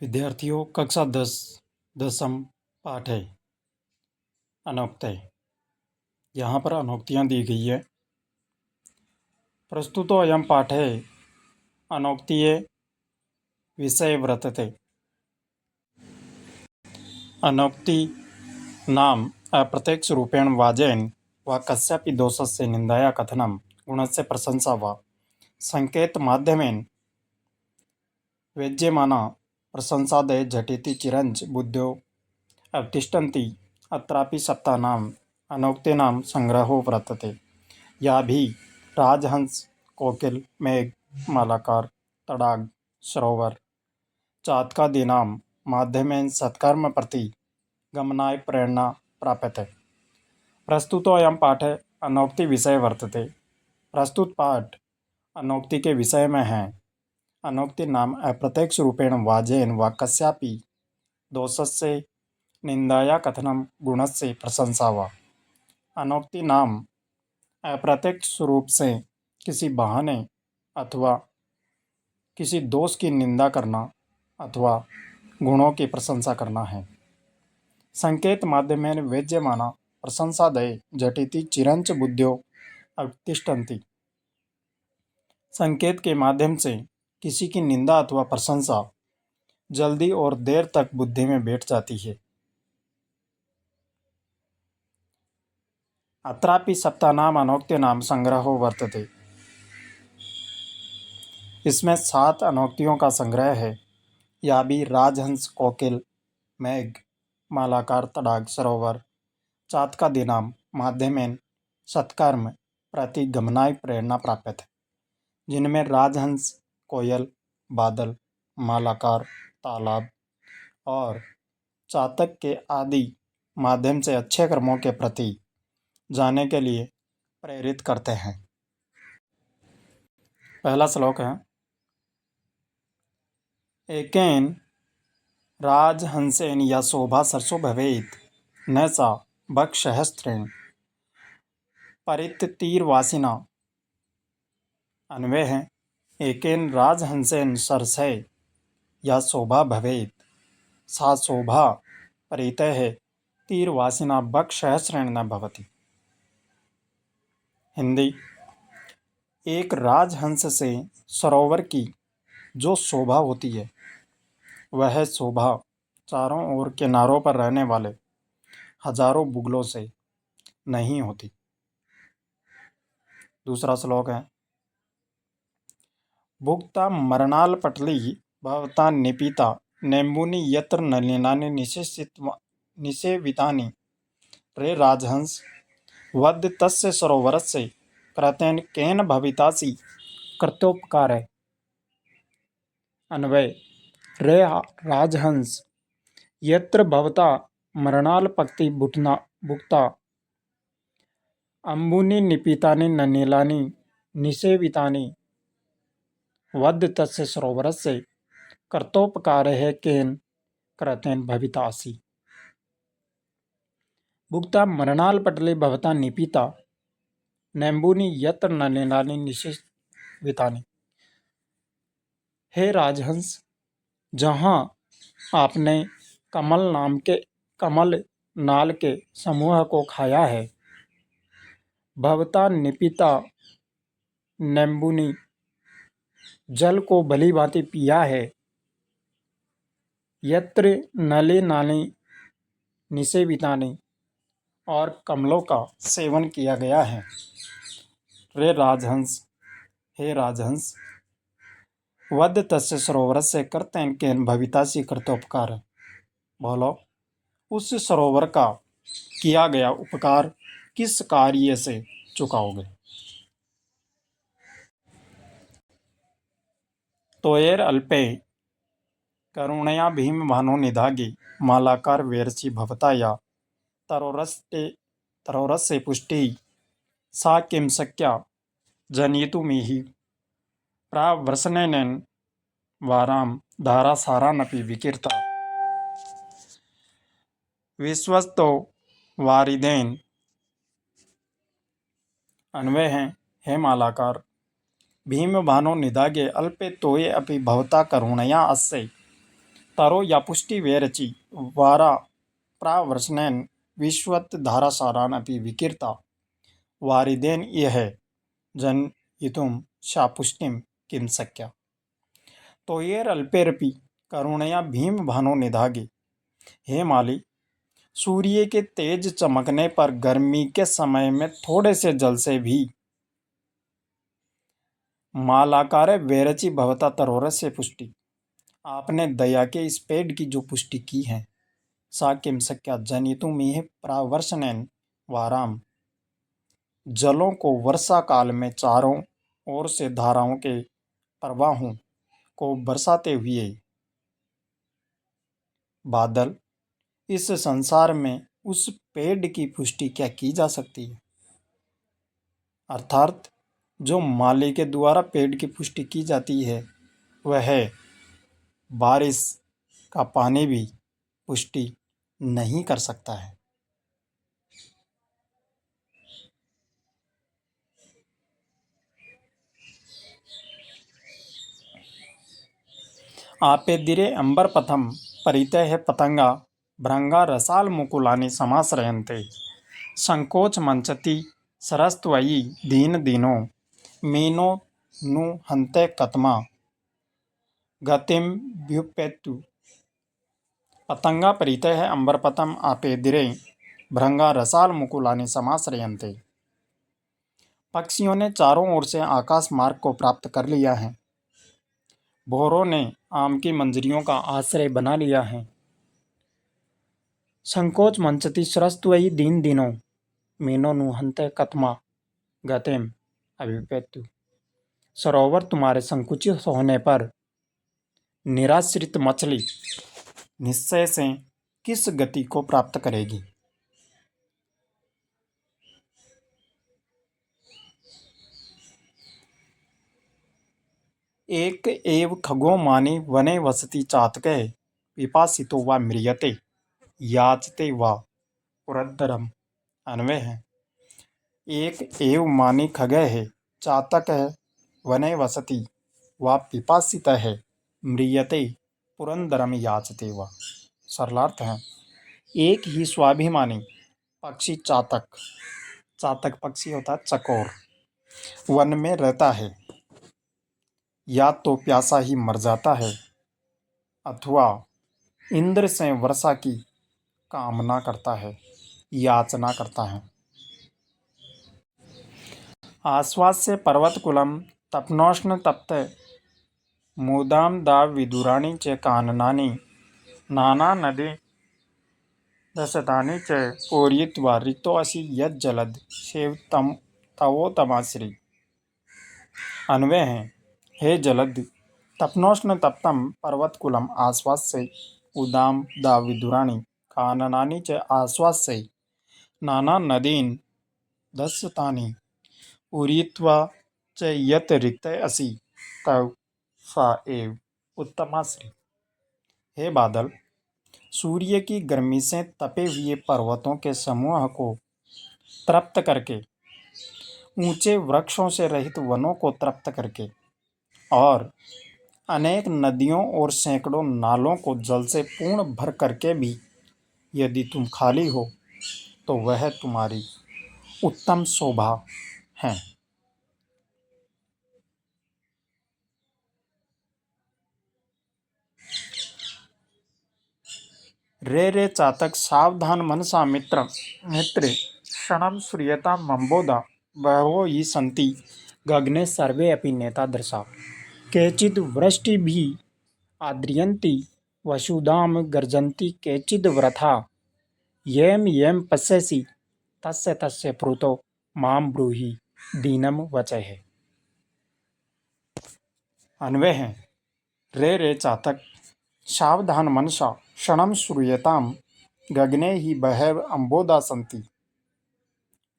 विद्यार्थियों कक्षा 10 दसम पाठ है अनोक्तय। यहाँ पर अनोक्तियाँ दी गई है। प्रस्तुतो अयं पाठे अनोक्तिये विषय वर्तते। अनोक्ति नाम अप्रत्यक्ष रूपेण वाजेन वा कस्यापि दोषस्य निन्दाया कथनं गुणस्य प्रशंसा वा संकेत माध्यमेन वेज्यमाना प्रशंसादय झटिति चिरञ्च बुद्धौ अवतिष्ठन्ति। अत्रापि सप्तानाम् अनोक्तीनां संग्रहो वर्तते। या भी राजहंस, कोकिल, मेघ, मालाकार, तडाग, सरोवर, चातकादीनां माध्यमेन सत्कर्म प्रति गमनाय प्रेरणा प्राप्यते। प्रस्तुतोऽयं पाठः अनोक्ति विषय वर्तते। प्रस्तुत पाठ अनोक्ति के विषय में है। अनोक्ति नाम अप्रत्यक्ष रूपेण वाजेन वा कस्यापि दोषस्य निंदाया कथनम गुणस्य प्रशंसा वा। अनोक्ति नाम अप्रत्यक्ष रूप से किसी बहाने अथवा किसी दोष की निंदा करना अथवा गुणों की प्रशंसा करना है। संकेत माध्यमेन वेज्यमाना प्रशंसादय झटिति चिरंच बुद्ध्यो अवतिष्ठन्ति। संकेत के माध्यम से किसी की निंदा अथवा प्रशंसा जल्दी और देर तक बुद्धि में बैठ जाती है। अत्रापि सप्तानाम अनोक्तीनाम संग्रहो वर्तते। इसमें 7 अनोक्तियों का संग्रह है। या भी राजहंस, कोकिल, मेघ, मालाकार, तडाग, सरोवर, चातकादीनाम माध्यमेन सत्कर्म प्रति गमनाय प्रेरणा प्राप्त है। जिनमें राजहंस, कोयल, बादल, मालाकार, तालाब और चातक के आदि माध्यम से अच्छे कर्मों के प्रति जाने के लिए प्रेरित करते हैं। पहला श्लोक है। एकेन राजहंसेन या शोभा सरसो भवेत् न सा भक्षहस्त्रेण परिततीर्वासिना। अन्वय है। एकेन राजहंसेन सरसै या शोभा भवेत् सा शोभा परितः तीर्वासिना भक्षहस्त्रेण न भवति। हिंदी। एक राजहंस से सरोवर की जो शोभा होती है वह शोभा चारों ओर किनारों पर रहने वाले हजारों बुगलों से नहीं होती। दूसरा श्लोक है। भुक्ता मरणाल पटली भवता निपीता नेम्बूनि यत्र नलिनानि निषेवितानि रे राजहंस वद तस्य सरोवरस्य कृतेन केन भवितासि कृतोपकार। अन्वय। रे राजहंस यत्र भवता मरणाल पक्ति भुक्ता अम्बूनि निपीतानि नलिनानि निषेवितानि वद तस्य सरोवरस्य कर्तोपकारः केन कृतेन भवितासि। भुक्ता मरणाल पटले भवता निपीता नेम्बूनि यत्र नलिनानि निषेवितानि। हे राजहंस, जहाँ आपने कमल नाल के समूह को खाया है, भवता निपीता नेम्बूनि जल को भली भांति पिया है, यत्र नलिनानि निषेवितानि और कमलों का सेवन किया गया है। रे राजहंस, हे राजहंस, वद तस्य सरोवरस्य कर्तेन केन भवितासि कृतोपकार। बोलो, उस सरोवर का किया गया उपकार किस कार्य से चुकाओगे। तोयर अल्पे करुणया भीमभानो निधागे मालाकार वेरसी भवता या तरोरस्य पुष्टि सा किम शक्या जनयितुमिहि प्रावर्षनेन वाराम धारासारानपि विकीर्ता विश्वस्तो वारिदेन। अन्वय है। हे मालाकार, भीमभानो निधागे अल्पे तोये अपि भवता करुणया अस्य तरो या पुष्टि वेरचि वारा प्रावर्षनेन विश्वत धारासारान अपि विकीर्ता वारिदेन यह जनयितुं सा पुष्टिम किम शक्या। तो ये अल्पेरपि करुणया भीम भानो निधागे। हे माली, सूर्य के तेज चमकने पर गर्मी के समय में थोड़े से जल से भी मालाकार वेरचि भवता तरोर से पुष्टि, आपने दया के इस पेड़ की जो पुष्टि की है, सा किम सक्या जनितु मिह प्रावर्षनेन वाराम, जलों को वर्षा काल में चारों ओर से धाराओं के प्रवाहों को बरसाते हुए बादल, इस संसार में उस पेड़ की पुष्टि क्या की जा सकती है। अर्थात जो माली के द्वारा पेड़ की पुष्टि की जाती है, वह बारिश का पानी भी पुष्टि नहीं कर सकता है। आपे दिरे अंबर पथम परितः पतंगा भृंगा रसाल मुकुलानि समाश्रयन्ते संकोच मंचति सरस्त्वयि दीन दीनो मीनो नु हन्ते कतमा गतिम व्युपेतु। पतंगा परितः अंबर पथम आपे दिरे भृंगा रसाल मुकुलानि समाश्रयन्ते। पक्षियों ने चारों ओर से आकाश मार्ग को प्राप्त कर लिया है। भौरों ने आम की मंजरियों का आश्रय बना लिया है। संकोच मंचति सरस्त्वयि दीन दीनो मीनो नु हन्ते कतमा गतिम अभिपेतु। सरोवर तुम्हारे संकुचित होने पर निराश्रित मछली निश्चय से किस गति को प्राप्त करेगी। एक एव खगो मानी वने वसति चातक पिपासितो व म्रियते याचते व पुरंदरम। अन्वय है, एक एव मानी खग है, चातक है, वने वसति व पिपासित है, म्रियते पुरंदरम याचते व। सरलार्थ है, एक ही स्वाभिमानी पक्षी चातक, चातक पक्षी होता है चकोर, वन में रहता है, या तो प्यासा ही मर जाता है अथवा इंद्र से वर्षा की कामना करता है, याचना करता है। आश्वास से पर्वतकुलम तपनोष्ण तप्त मुदाम दा विदुराणी च काननानि नाना नदी दशतानि च पूरयित्वा ऋतोऽसि यज्जलद सेव तम तवोतमाश्री। अन्वय है, हे जलद तपनोष्ण तप्तम पर्वतकुलम आश्वास्य उदाम दा विदुराणी काननानि च आश्वास्य नाना नदीन दस्यतानि पूरयित्वा च यत् ऋतयसि तव सा एव उत्तमाश्री। हे बादल, सूर्य की गर्मी से तपे हुए पर्वतों के समूह को तृप्त करके, ऊंचे वृक्षों से रहित वनों को तृप्त करके और अनेक नदियों और सैकड़ों नालों को जल से पूर्ण भर करके भी यदि तुम खाली हो, तो वह तुम्हारी उत्तम शोभा है। रे रे चातक सावधान मनसा मित्र मित्रे क्षणम श्रूयता मंबोदा बहवो ही संति गगने सर्वे अपि नेता दृशा केचिद वृष्टि भी आद्रियन्ति वसुधाम गर्जन्ति केचिद वृथा येम येम पश्यसि तस्य तस्य प्रुतो माम ब्रूहि दीनम वचः। अन्वय है, रे रे चातक सावधान मनसा क्षणम श्रूयताम गगने ही बहव अम्बोदा सन्ति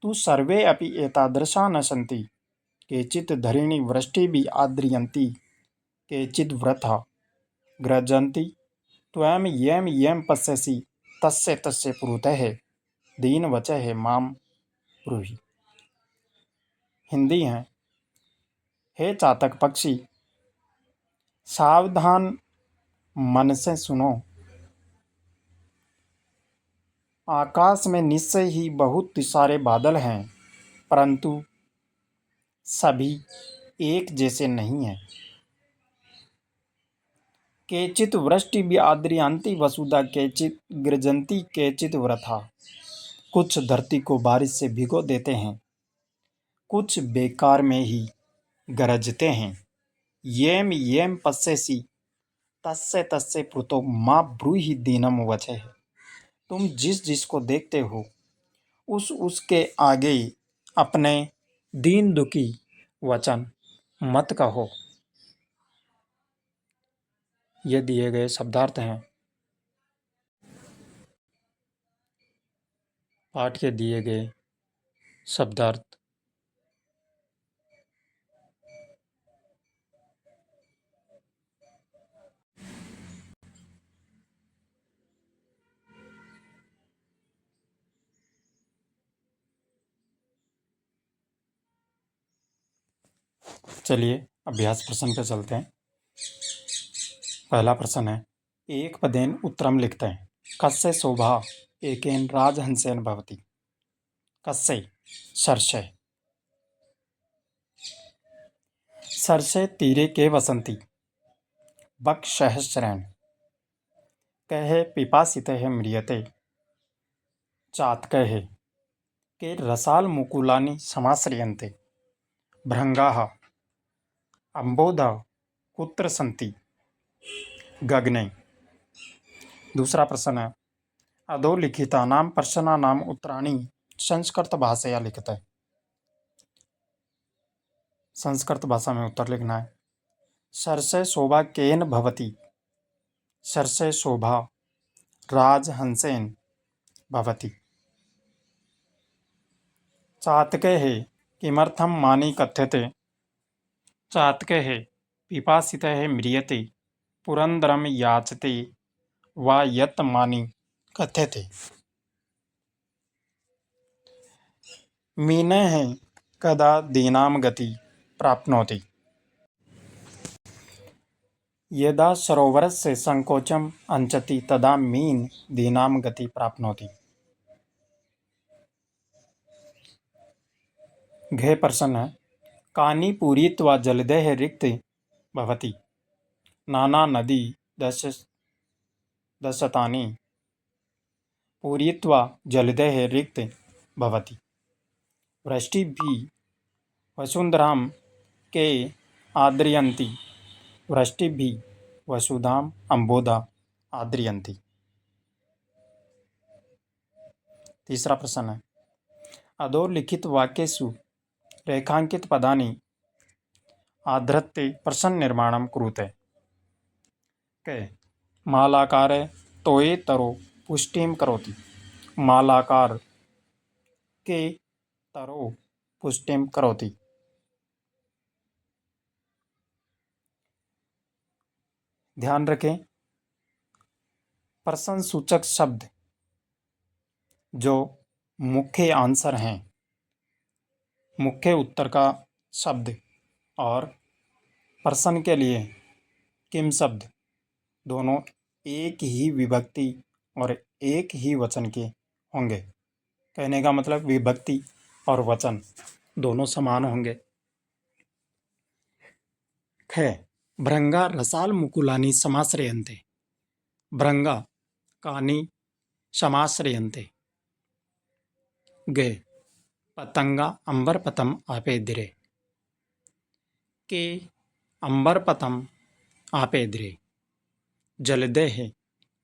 तु सर्वे अपि एतादृशा न सन्ति केचित् धरिणी वृष्टि भी आद्रियन्ति केचिद् वृथा ग्रजन्ति त्वं येम येम पश्यसि तस्य तस्य पुरुतः दीनवचः माम ब्रूहि। हिंदी है, हे चातक पक्षी, सावधान मन से सुनो। आकाश में निश्चय ही बहुत सारे बादल हैं, परंतु सभी एक जैसे नहीं हैं। केचित् वृष्टि आद्रियांति वसुधा केचित् गृजन्ति केचित् वृथा। कुछ धरती को बारिश से भिगो देते हैं, कुछ बेकार में ही गरजते हैं। येम येम पश्यसि तस्य तस्य प्लुतो मा ब्रूहि दीनम वचः। तुम जिस जिसको देखते हो उसके आगे अपने दीन दुखी वचन मत कहो। ये दिए गए शब्दार्थ हैं। पाठ के दिए गए शब्दार्थ। चलिए अभ्यास प्रश्न पे चलते हैं। पहला प्रश्न है, एक पदेन उत्तरम लिखते हैं। कस्य शोभा एकेन राजहंसेन भवति। कस्य सर्षे। सर्षे तीरे के वसंती बकसहस्रेण। कहे पिपासितः म्रियते। चातकः के रसाल मुकुलानि समाश्रियन्ते। भृंगाः अम्बोधा कुत्र सन्ति। गगने। दूसरा प्रश्न है, अधोलिखितानां प्रश्नानाम् उत्तराणि संस्कृत भाषया लिखते हैं। संस्कृत भाषा में उत्तर लिखना है। सर्षे शोभा केन भवति। सर्षे शोभा राजहंसेन भवति। चातकैः किमर्थं मानी कथ्यते। चातकैः पिपासितः म्रियते पुरंदरम याचते वा यत् मानी कथ्यते। मीनः कदा दीनां गति प्राप्नोति। यदा सरोवरस्य संकोचम अंचति तदा मीन दीनां गति प्राप्नोति। घे प्रश्न है, कानि पूरित्वा जलदेः रिक्त भवति। नाना नदी दशतानि पूरित्वा जलदेः रिक्त भवति। वृष्टिभिः वसुंधरां के आद्रयन्ति। वृष्टिभिः वसुधाम् अम्बोधा आद्रयन्ति। तीसरा प्रश्न है, अधोलिखित वाक्येषु रेखांकित पदानि आधृत्य प्रश्न निर्माणं कुरुते। के मालाकारे तोयेतरो पुष्टिं करोति। मालाकार के तरो पुष्टिं करोति। ध्यान रखें, प्रश्न सूचक शब्द जो मुख्य आंसर हैं, मुख्य उत्तर का शब्द और प्रश्न के लिए किम शब्द, दोनों एक ही विभक्ति और एक ही वचन के होंगे। कहने का मतलब विभक्ति और वचन दोनों समान होंगे। ख भृंगा रसाल मुकुलानि समाश्रयन्ते। भृंगा कानि समाश्रयन्ते। गे पतंगा अंबरपतम आपेद्रे। के अंबरपतम आपेद्रे। जलदेः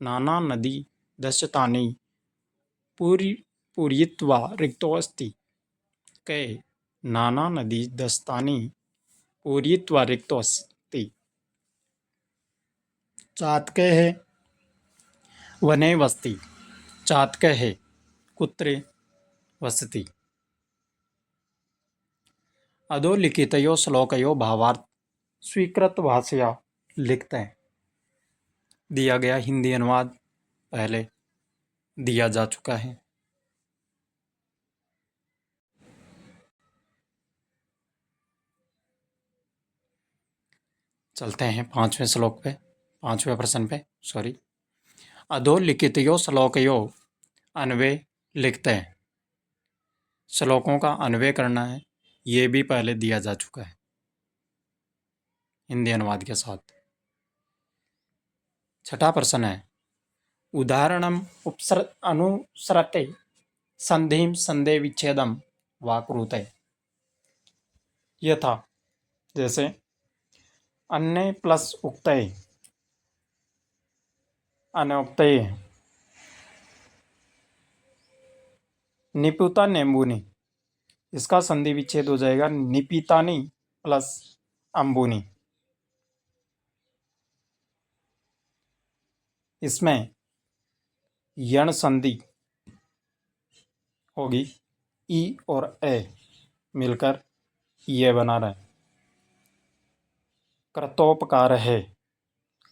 नाना नदी दशतानि पूरयित्वा रिक्तोऽस्ति। के नाना नदी दशतानि पूरयित्वा रिक्तोऽस्ति। चातकैः वने वसति। चातकैः कुत्र वसति। अधोलिखितयोः श्लोकयोः भावार्थ स्वीकृत भाषया लिखते हैं। दिया गया हिंदी अनुवाद पहले दिया जा चुका है। चलते हैं 5वें श्लोक पे। 5वें प्रश्न पे सॉरी। अधोलिखितयो श्लोकयो अन्वय लिखते हैं। श्लोकों का अन्वय करना है, ये भी पहले दिया जा चुका है हिंदी अनुवाद के साथ। 6ठा प्रश्न है उदाहरणम अनुसरते संधिम संदेह विच्छेदम वा कुरुते। यथा जैसे अन्य प्लस उक्तये अनोक्तये निपुता नेम्बुनी, इसका संधि विच्छेद हो जाएगा निपितानी प्लस अम्बुनी। इसमें यण संधि होगी, ई और ए मिलकर ये बना रहे। कृतोपकार है,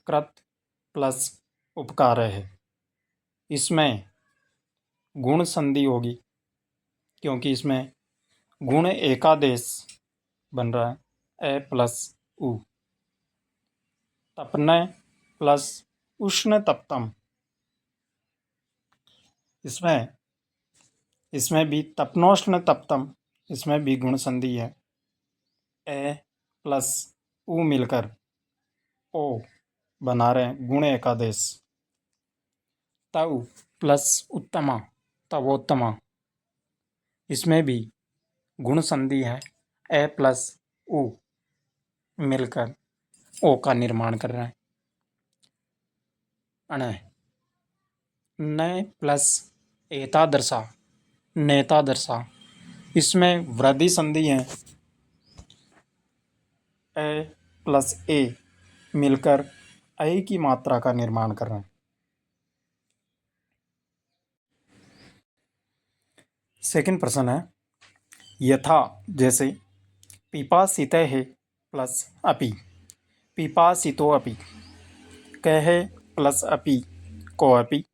कृत प्लस उपकार है, इसमें गुण संधि होगी क्योंकि इसमें गुण एकादेश बन रहा है, ए प्लस उ। तपने प्लस उष्ण तप्तम, इसमें भी तपनोष्ण तप्तम, इसमें भी गुण संधि है, ए प्लस उ मिलकर ओ बना रहे हैं गुण एकादेश। तव प्लस उत्तमा तवोत्तमा, इसमें भी गुण संधि है, ए प्लस उ मिलकर ओ का निर्माण कर रहा है। अण न प्लस एतादर्शा नेतादर्शा, इसमें वृद्धि संधि है, ए प्लस ए मिलकर ऐ की मात्रा का निर्माण कर रहे हैं। सेकंड प्रश्न है यथा जैसे पिपासिते है प्लस अपि, पिपासितो अपि, कह प्लस अपि को अपि,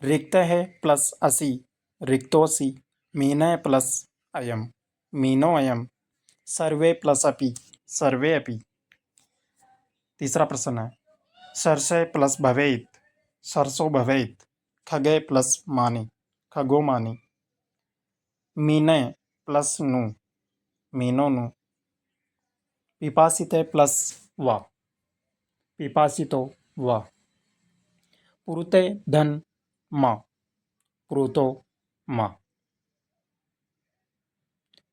रिक्त है प्लस असि रिक्तोसि, मीनः प्लस अयम मीनो अयम, सर्वे प्लस अपि सर्वे अपि। तीसरा प्रश्न है सर्षे प्लस भवेत् सर्षो भवेत्, खगे प्लस मानि खगो मानि, मीने प्लस नु मीनो नु, पिपासिते प्लस वा पिपासितो वा, पुरुते धन मा पुरुतो मा।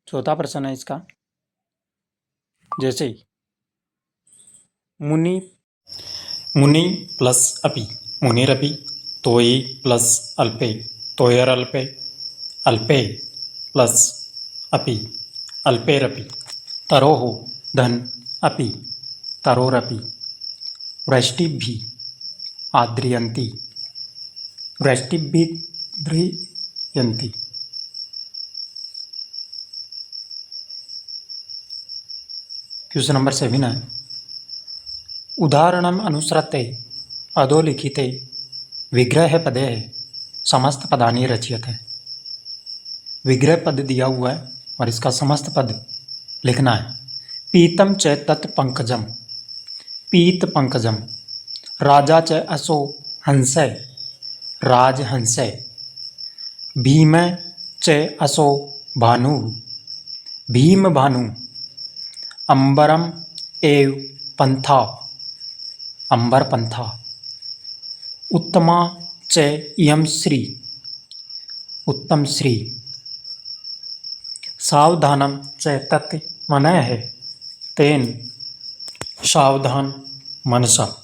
चौथा प्रश्न है इसका जैसे मुनि मुनि प्लस अपि मुनिरपि, तोयि प्लस अल्पे तोयरल्पे, अल्पे प्लस अपि अल्पेरपि, तरोः धन अपि तरोरपि, वृष्टिभिः आद्रियन्ति वृष्टिभिः ध्रियन्ति। क्वेश्चन नंबर 7 है उदाहरणम अनुसृत्य अधोलिखिते विग्रह पदे समस्त पदानि रच्यते। विग्रह पद दिया हुआ है और इसका समस्त पद लिखना है। पीतम च तत् पंकजम, पीत पंकजम, राजा च असो हंसय राज हंसय, भीम च असो भानु भीम भानु, अंबरम एव पंथा अंबर पंथा, उत्तमा च इयं श्री उत्तम श्री, सावधानम च तत् मनः तेन सावधान मनसा।